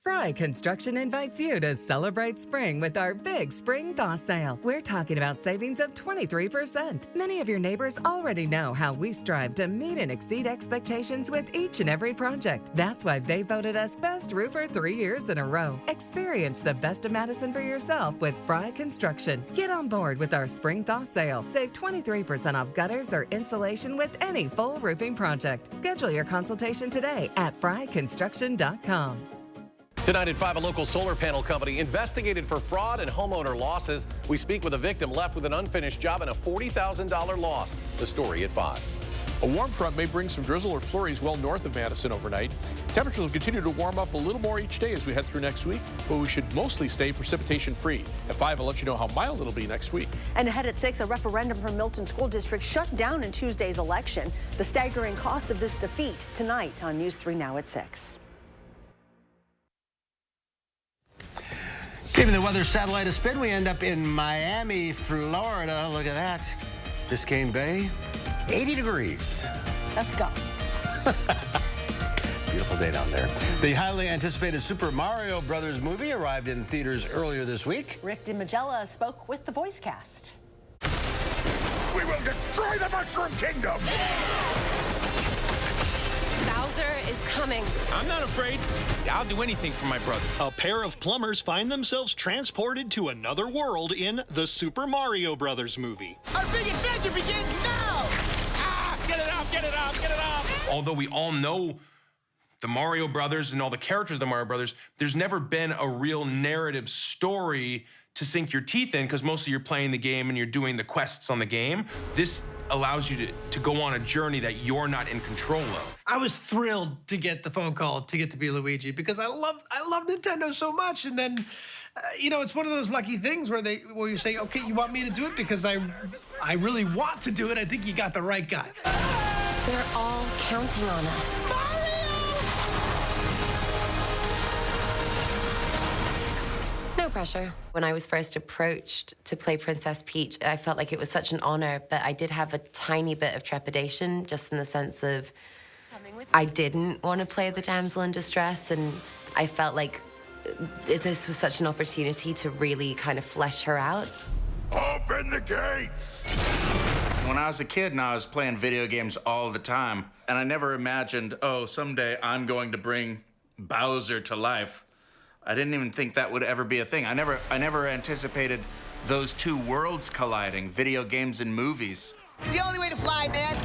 Fry Construction invites you to celebrate spring with our big spring thaw sale. We're talking about savings of 23%. Many of your neighbors already know how we strive to meet and exceed expectations with each and every project. That's why they voted us Best Roofer 3 years in a row. Experience the best of Madison for yourself with Fry Construction. Get on board with our spring thaw sale. Save 23% off gutters or insulation with any full roofing project. Schedule your consultation today at fryconstruction.com. Tonight at 5, a local solar panel company investigated for fraud and homeowner losses. We speak with a victim left with an unfinished job and a $40,000 loss. The story at 5. A warm front may bring some drizzle or flurries well north of Madison overnight. Temperatures will continue to warm up a little more each day as we head through next week, but we should mostly stay precipitation free. At 5, I'll let you know how mild it'll be next week. And ahead at 6, a referendum from Milton School District shut down in Tuesday's election. The staggering cost of this defeat tonight on News 3 Now at 6. Giving the weather satellite a spin, we end up in Miami, Florida. Look at that. Biscayne Bay, 80 degrees. Let's go. Beautiful day down there. The highly anticipated Super Mario Brothers movie arrived in theaters earlier this week. Rick DiMagella spoke with the voice cast. We will destroy the Mushroom Kingdom! Bowser is coming. I'm not afraid. I'll do anything for my brother. A pair of plumbers find themselves transported to another world in the Super Mario Brothers movie. Our big adventure begins now! Ah! Get it off, get it off, get it off! Although we all know the Mario Brothers and all the characters of the Mario Brothers, there's never been a real narrative story to sink your teeth in, because mostly you're playing the game and you're doing the quests on the game. This allows you to go on a journey that you're not in control of. I was thrilled to get the phone call to get to be Luigi, because I love Nintendo so much. And then, you know, it's one of those lucky things where you say, okay, you want me to do it because I really want to do it. I think you got the right guy. They're all counting on us. No pressure. When I was first approached to play Princess Peach, I felt like it was such an honor, but I did have a tiny bit of trepidation, just in the sense of I didn't want to play the damsel in distress, and I felt like this was such an opportunity to really kind of flesh her out. Open the gates! When I was a kid and I was playing video games all the time, and I never imagined, oh, someday I'm going to bring Bowser to life. I didn't even think that would ever be a thing. I never anticipated those two worlds colliding, video games and movies. It's the only way to fly, man.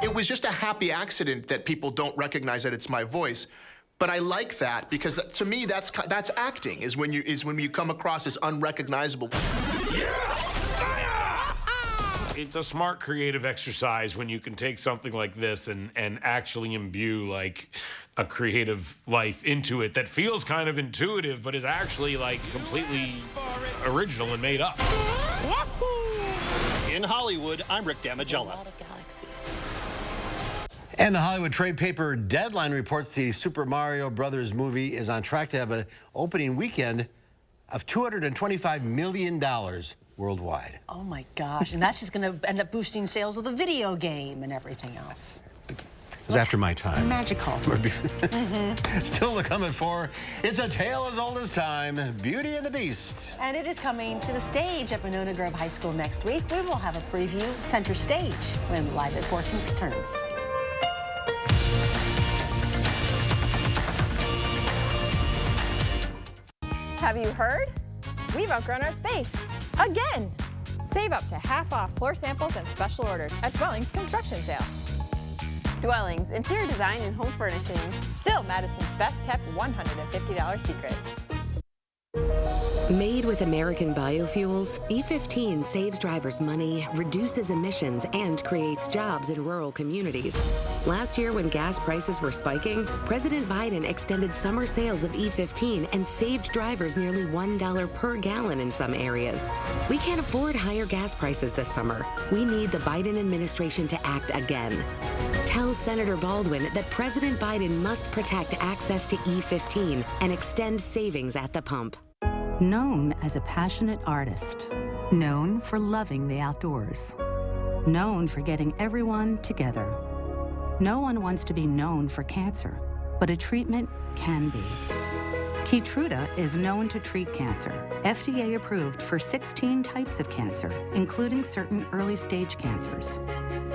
It was just a happy accident that people don't recognize that it's my voice. But I like that, because to me that's acting, is when you come across as unrecognizable. It's a smart creative exercise when you can take something like this and actually imbue like a creative life into it that feels kind of intuitive, but is actually like completely original and made up. In Hollywood, I'm Rick Damigella. And the Hollywood trade paper Deadline reports the Super Mario Brothers movie is on track to have an opening weekend of $225 million worldwide. Oh my gosh, and that's just going to end up boosting sales of the video game and everything else. It was after my time. It's magical. Still to come at 4, it's a tale as old as time, Beauty and the Beast. And it is coming to the stage at Monona Grove High School next week. We will have a preview center stage when Live at 4 returns. Have you heard? We've outgrown our space. Again! Save up to half off floor samples and special orders at Dwellings Construction Sale. Dwellings, interior design and home furnishings. Still Madison's best kept $150 secret. Made with American biofuels, E15 saves drivers money, reduces emissions, and creates jobs in rural communities. Last year, when gas prices were spiking, President Biden extended summer sales of E15 and saved drivers nearly $1 per gallon in some areas. We can't afford higher gas prices this summer. We need the Biden administration to act again. Tell Senator Baldwin that President Biden must protect access to E15 and extend savings at the pump. Known as a passionate artist, known for loving the outdoors, known for getting everyone together. No one wants to be known for cancer, but a treatment can be. Keytruda is known to treat cancer, FDA approved for 16 types of cancer, including certain early-stage cancers.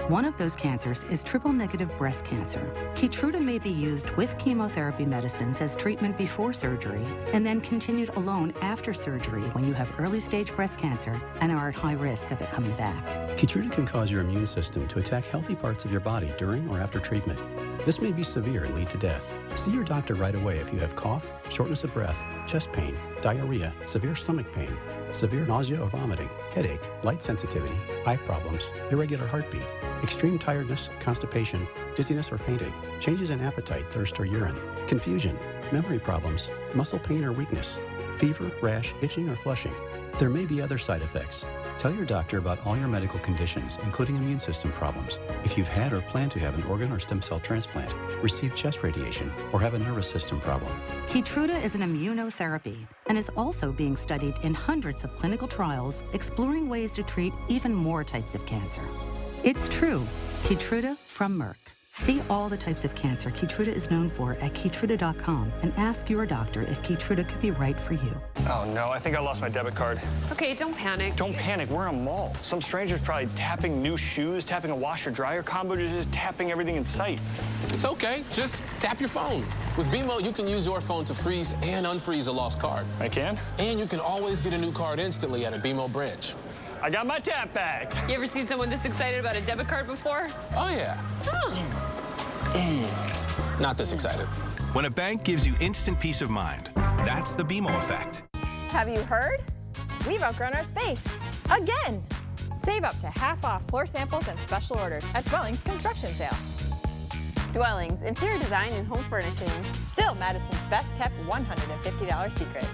One of those cancers is triple-negative breast cancer. Keytruda may be used with chemotherapy medicines as treatment before surgery, and then continued alone after surgery when you have early-stage breast cancer and are at high risk of it coming back. Keytruda can cause your immune system to attack healthy parts of your body during or after treatment. This may be severe and lead to death. See your doctor right away if you have cough, shortness of breath, chest pain, diarrhea, severe stomach pain, severe nausea or vomiting, headache, light sensitivity, eye problems, irregular heartbeat, extreme tiredness, constipation, dizziness or fainting, changes in appetite, thirst or urine, confusion, memory problems, muscle pain or weakness, fever, rash, itching or flushing. There may be other side effects. Tell your doctor about all your medical conditions, including immune system problems. If you've had or plan to have an organ or stem cell transplant, receive chest radiation, or have a nervous system problem. Keytruda is an immunotherapy and is also being studied in hundreds of clinical trials exploring ways to treat even more types of cancer. It's true. Keytruda from Merck. See all the types of cancer Keytruda is known for at Keytruda.com and ask your doctor if Keytruda could be right for you. Oh no, I think I lost my debit card. Okay, don't panic. Don't panic, we're in a mall. Some stranger's probably tapping new shoes, tapping a washer-dryer combo, just tapping everything in sight. It's okay, just tap your phone. With BMO, you can use your phone to freeze and unfreeze a lost card. I can? And you can always get a new card instantly at a BMO branch. I got my tap back. You ever seen someone this excited about a debit card before? Oh yeah. Oh. Not this excited. When a bank gives you instant peace of mind, that's the BMO effect. Have you heard? We've outgrown our space. Again! Save up to half off floor samples and special orders at Dwellings Construction Sale. Dwellings, interior design and home furnishing. Still Madison's best kept $150 secret.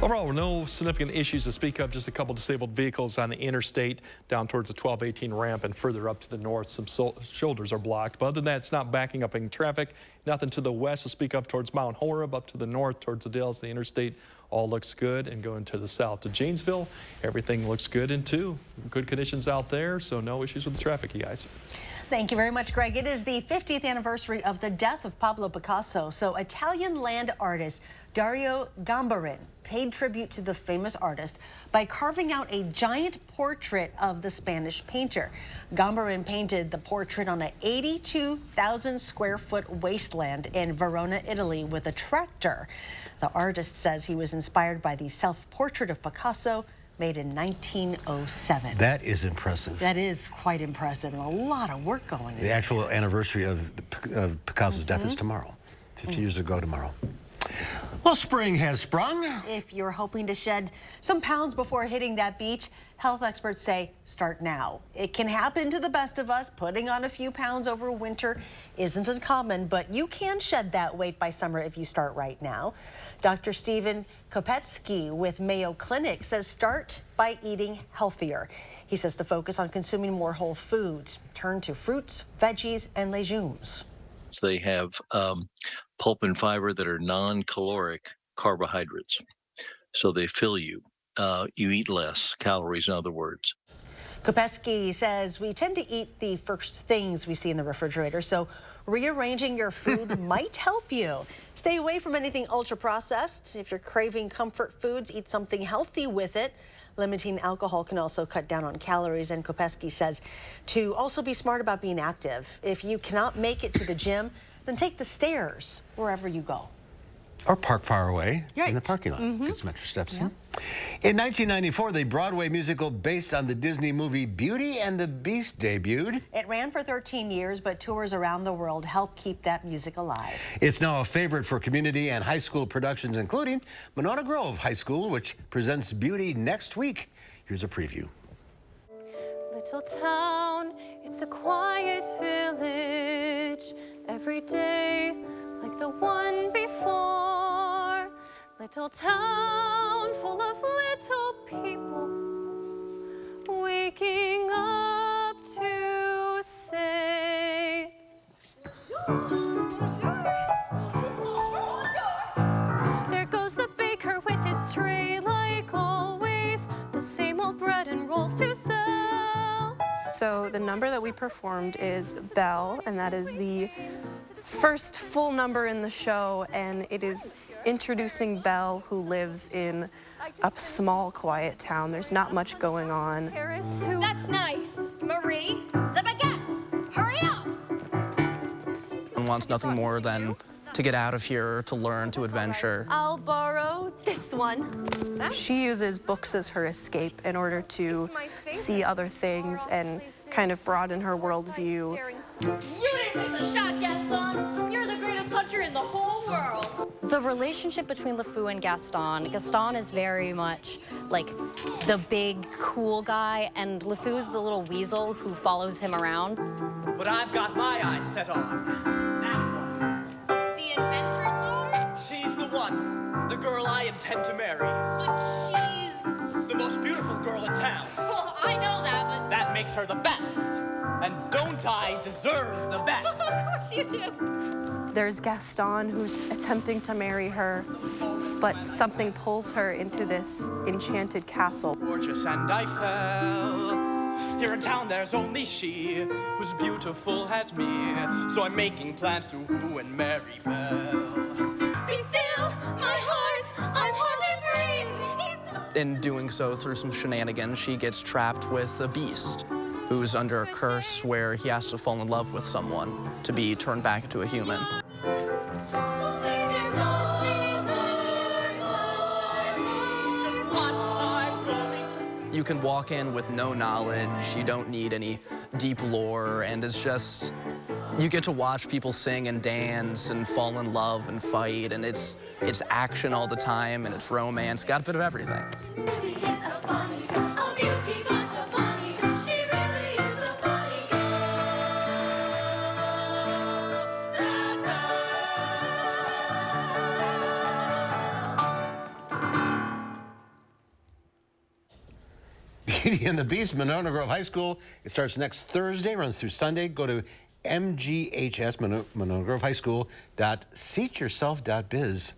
Overall, no significant issues to speak of, just a couple disabled vehicles on the interstate down towards the 1218 ramp and further up to the north. Some shoulders are blocked, but other than that, it's not backing up in traffic. Nothing to the west to speak of towards Mount Horeb, up to the north towards the Dalles. The interstate all looks good, and going to the south to Janesville, everything looks good and too. Good conditions out there, so no issues with the traffic, you guys. Thank you very much, Greg. It is the 50th anniversary of the death of Pablo Picasso. So Italian land artist Dario Gambarin paid tribute to the famous artist by carving out a giant portrait of the Spanish painter. Gambarin painted the portrait on an 82,000 square foot wasteland in Verona, Italy with a tractor. The artist says he was inspired by the self-portrait of Picasso made in 1907. That is impressive. That is quite impressive, and a lot of work going into it. The actual anniversary of Picasso's death is tomorrow, 50 years ago tomorrow. Well, spring has sprung. If you're hoping to shed some pounds before hitting that beach, health experts say start now. It can happen to the best of us. Putting on a few pounds over winter isn't uncommon, but you can shed that weight by summer if you start right now. Dr. Stephen Kopetsky with Mayo Clinic says start by eating healthier. He says to focus on consuming more whole foods, turn to fruits, veggies, and legumes. They have pulp and fiber that are non-caloric carbohydrates, so they fill you. You eat less calories, in other words. Kopetsky says we tend to eat the first things we see in the refrigerator, so rearranging your food might help you. Stay away from anything ultra-processed. If you're craving comfort foods, eat something healthy with it. Limiting alcohol can also cut down on calories, and Kopetsky says to also be smart about being active. If you cannot make it to the gym, then take the stairs wherever you go. Or park far away Right. in the parking lot. Get some extra steps in. In 1994, the Broadway musical based on the Disney movie Beauty and the Beast debuted. It ran for 13 years, but tours around the world help keep that music alive. It's now a favorite for community and high school productions, including Monona Grove High School, which presents Beauty next week. Here's a preview. Little town, it's a quiet village. Every day, like the one before. Little town full of little people waking up to say. There goes the baker with his tray like always. The same old bread and rolls to sell. So the number that we performed is Belle, and that is the first full number in the show, and it is introducing Belle, who lives in a small, quiet town. There's not much going on. Paris, who... That's nice. Marie, the baguettes, hurry up! And wants nothing more than to get out of here, to learn, to adventure. I'll borrow this one. She uses books as her escape in order to see other things and kind of broaden her worldview. You didn't miss a shot, Gaston. You're the greatest hunter in the whole world. The relationship between LeFou and Gaston. Gaston is very much like the big, cool guy, and LeFou's the little weasel who follows him around. But I've got my eyes set on The inventor's daughter? She's the one, the girl I intend to marry. But she's... The most beautiful girl in town. Well, I know that, but... That makes her the best. And don't I deserve the best? Of course you do. There's Gaston, who's attempting to marry her, but something pulls her into this enchanted castle. Gorgeous and I fell. Here in town there's only she who's beautiful as me. So I'm making plans to woo and marry Belle. Be still, my heart, I'm hardly breathing. In doing so, through some shenanigans, she gets trapped with a beast who's under a curse where he has to fall in love with someone to be turned back into a human. You can walk in with no knowledge. You don't need any deep lore, and it's just, you get to watch people sing and dance and fall in love and fight, and it's action all the time, and it's romance. Got a bit of everything. Beauty and the Beast, Monona Grove High School. It starts next Thursday, runs through Sunday. Go to MGHS, Monona Grove High School, .seatyourself.biz.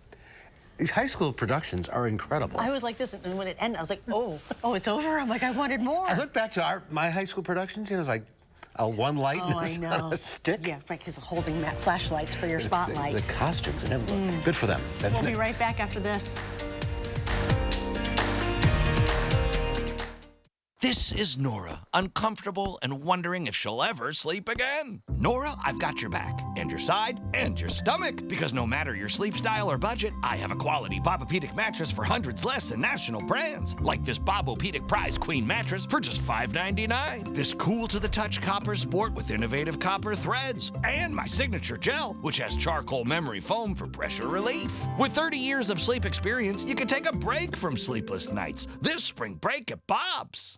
These high school productions are incredible. I was like this, and when it ended, I was like, oh, it's over? I'm like, I wanted more. I look back to my high school productions, you know, it was like one light and a stick. Yeah, right, because holding flashlights for your spotlight. The costumes and everything. Good for them. We'll be right back after this. This is Nora, uncomfortable and wondering if she'll ever sleep again. Nora, I've got your back, and your side, and your stomach. Because no matter your sleep style or budget, I have a quality Bob-O-Pedic mattress for hundreds less than national brands. Like this Bob-O-Pedic Prize Queen mattress for just $5.99. This cool-to-the-touch copper sport with innovative copper threads. And my signature gel, which has charcoal memory foam for pressure relief. With 30 years of sleep experience, you can take a break from sleepless nights this spring break at Bob's.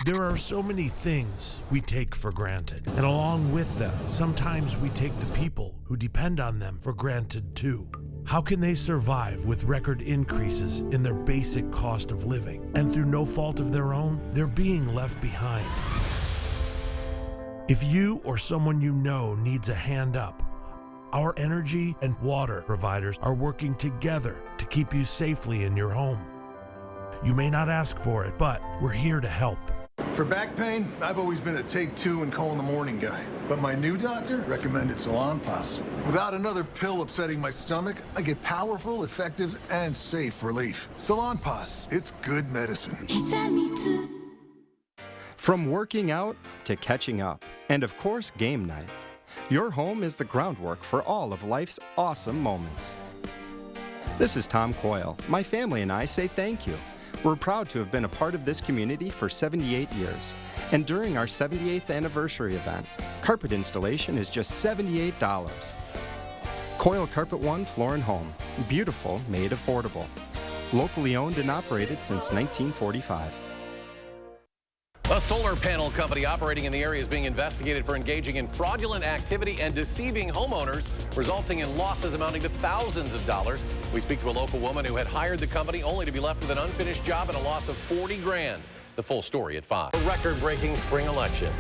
There are so many things we take for granted, and along with them, sometimes we take the people who depend on them for granted too. How can they survive with record increases in their basic cost of living, and through no fault of their own, they're being left behind? If you or someone you know needs a hand up, our energy and water providers are working together to keep you safely in your home. You may not ask for it, but we're here to help. For back pain, I've always been a take two and call in the morning guy. But my new doctor recommended Salonpas. Without another pill upsetting my stomach, I get powerful, effective, and safe relief. Salonpas, it's good medicine. From working out to catching up, and of course, game night. Your home is the groundwork for all of life's awesome moments. This is Tom Coyle. My family and I say thank you. We're proud to have been a part of this community for 78 years. And during our 78th anniversary event, carpet installation is just $78. Coyle Carpet One Floor and Home. Beautiful, made affordable. Locally owned and operated since 1945. A solar panel company operating in the area is being investigated for engaging in fraudulent activity and deceiving homeowners, resulting in losses amounting to thousands of dollars. We speak to a local woman who had hired the company only to be left with an unfinished job and a loss of 40 grand. The full story at 5. A record-breaking spring election.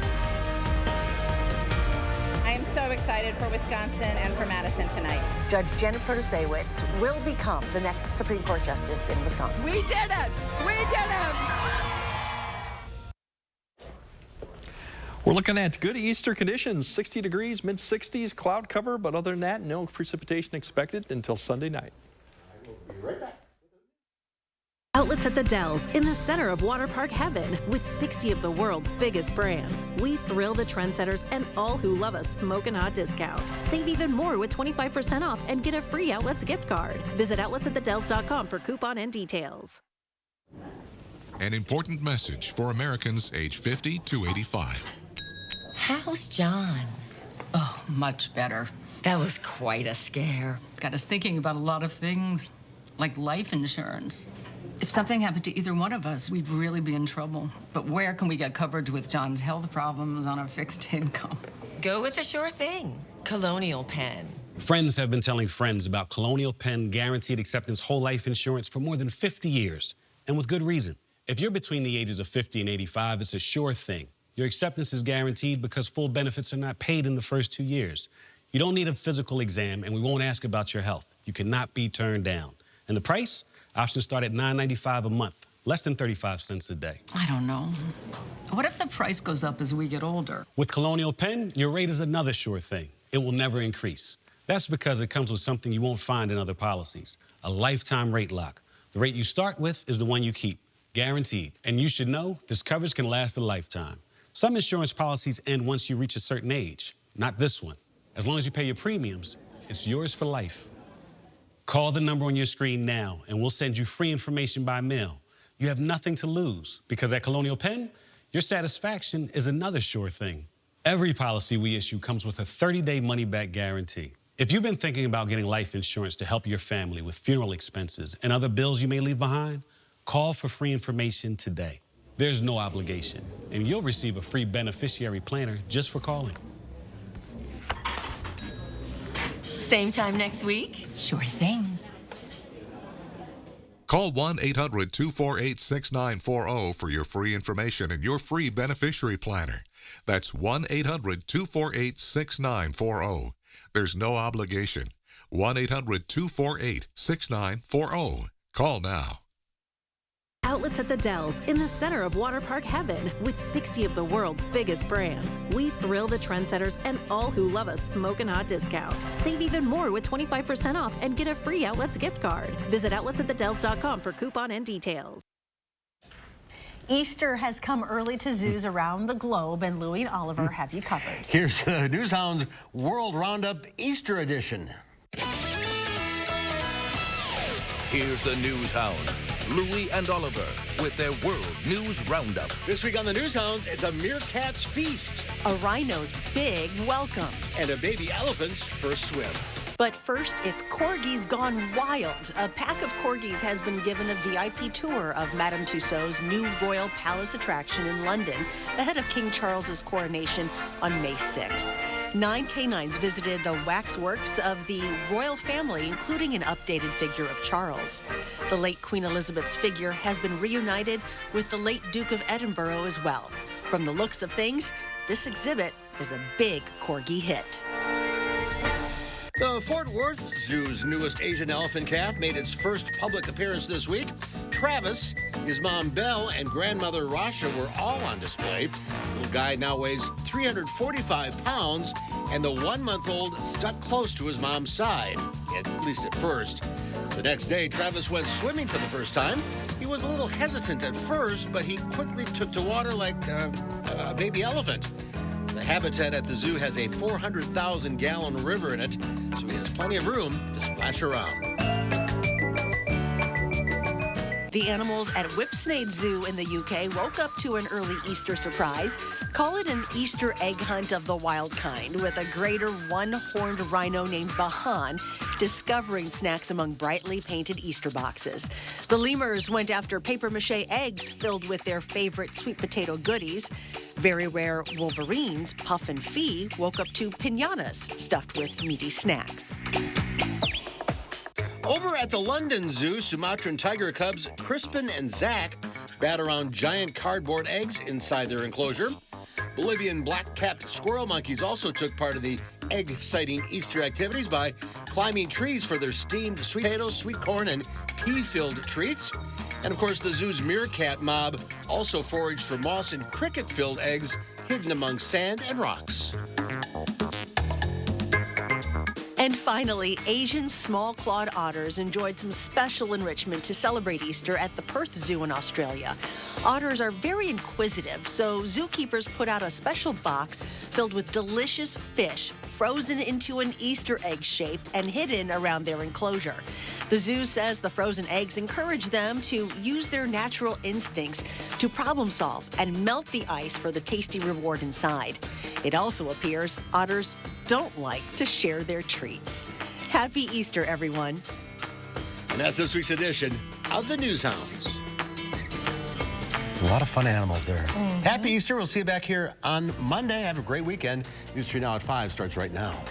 I am so excited for Wisconsin and for Madison tonight. Judge Janet Protasiewicz will become the next Supreme Court Justice in Wisconsin. We did it! We did it! We're looking at good Easter conditions, 60 degrees, mid-60s, cloud cover, but other than that, no precipitation expected until Sunday night. I will be right back. Outlets at the Dells, in the center of water park heaven, with 60 of the world's biggest brands. We thrill the trendsetters and all who love a smoking hot discount. Save even more with 25% off and get a free Outlets gift card. Visit outletsatthedells.com for coupon and details. An important message for Americans age 50 to 85. How's John? Oh, much better. That was quite a scare. Got us thinking about a lot of things, like life insurance. If something happened to either one of us, we'd really be in trouble. But where can we get coverage with John's health problems on a fixed income? Go with the sure thing. Colonial Penn. Friends have been telling friends about Colonial Penn Guaranteed Acceptance Whole Life Insurance for more than 50 years, and with good reason. If you're between the ages of 50 and 85, it's a sure thing. Your acceptance is guaranteed because full benefits are not paid in the first 2 years. You don't need a physical exam, and we won't ask about your health. You cannot be turned down. And the price? Options start at $9.95 a month, less than 35 cents a day. I don't know. What if the price goes up as we get older? With Colonial Penn, your rate is another sure thing. It will never increase. That's because it comes with something you won't find in other policies, a lifetime rate lock. The rate you start with is the one you keep, guaranteed. And you should know this coverage can last a lifetime. Some insurance policies end once you reach a certain age, not this one. As long as you pay your premiums, it's yours for life. Call the number on your screen now, and we'll send you free information by mail. you have nothing to lose, because at Colonial Penn, your satisfaction is another sure thing. Every policy we issue comes with a 30-day money-back guarantee. If you've been thinking about getting life insurance to help your family with funeral expenses and other bills you may leave behind, call for free information today. There's no obligation, and you'll receive a free beneficiary planner just for calling. Same time next week? Sure thing. Call 1-800-248-6940 for your free information and your free beneficiary planner. That's 1-800-248-6940. There's no obligation. 1-800-248-6940. Call now. Outlets at the Dells in the center of water park heaven with 60 of the world's biggest brands. We thrill the trendsetters and all who love a smoking hot discount. Save even more with 25% off and get a free Outlets gift card. Visit outletsatthedells.com for coupon and details. Easter has come early to zoos around the globe, and Louie and Oliver have you covered. Here's the Newshound's World Roundup Easter Edition. Here's the Newshounds, Louie and Oliver, with their World News Roundup. This week on the Newshounds, it's a meerkat's feast, a rhino's big welcome, and a baby elephant's first swim. But first, it's Corgis Gone Wild. A pack of corgis has been given a VIP tour of Madame Tussauds' new Royal Palace attraction in London ahead of King Charles's coronation on May 6th. 9 canines visited the waxworks of the royal family, including an updated figure of Charles. The late Queen Elizabeth's figure has been reunited with the late Duke of Edinburgh as well. From the looks of things, this exhibit is a big corgi hit. The Fort Worth Zoo's newest Asian elephant calf made its first public appearance this week. Travis, his mom Belle, and grandmother Rasha were all on display. The little guy now weighs 345 pounds, and the 1-month-old stuck close to his mom's side, at least at first. The next day, Travis went swimming for the first time. He was a little hesitant at first, but he quickly took to water like a baby elephant. The habitat at the zoo has a 400,000-gallon river in it, so he has plenty of room to splash around. The animals at Whipsnade Zoo in the UK woke up to an early Easter surprise. Call it an Easter egg hunt of the wild kind, with a greater one-horned rhino named Bahan discovering snacks among brightly painted Easter boxes. The lemurs went after papier-mâché eggs filled with their favorite sweet potato goodies. Very rare wolverines, Puff and Fee, woke up to piñatas stuffed with meaty snacks. Over at the London Zoo, Sumatran tiger cubs Crispin and Zach bat around giant cardboard eggs inside their enclosure. Bolivian black-capped squirrel monkeys also took part of the egg-sighting Easter activities by climbing trees for their steamed sweet potatoes, sweet corn, and pea-filled treats. And, of course, the zoo's meerkat mob also foraged for moss and cricket-filled eggs hidden among sand and rocks. And finally, Asian small-clawed otters enjoyed some special enrichment to celebrate Easter at the Perth Zoo in Australia. Otters are very inquisitive, so zookeepers put out a special box filled with delicious fish frozen into an Easter egg shape and hidden around their enclosure. The zoo says the frozen eggs encourage them to use their natural instincts to problem solve and melt the ice for the tasty reward inside. It also appears otters don't like to share their treats. Happy Easter, everyone. And that's this week's edition of the Newshounds. A lot of fun animals there. Happy Easter. We'll see you back here on Monday. Have a great weekend. News 3 Now at 5 starts right now.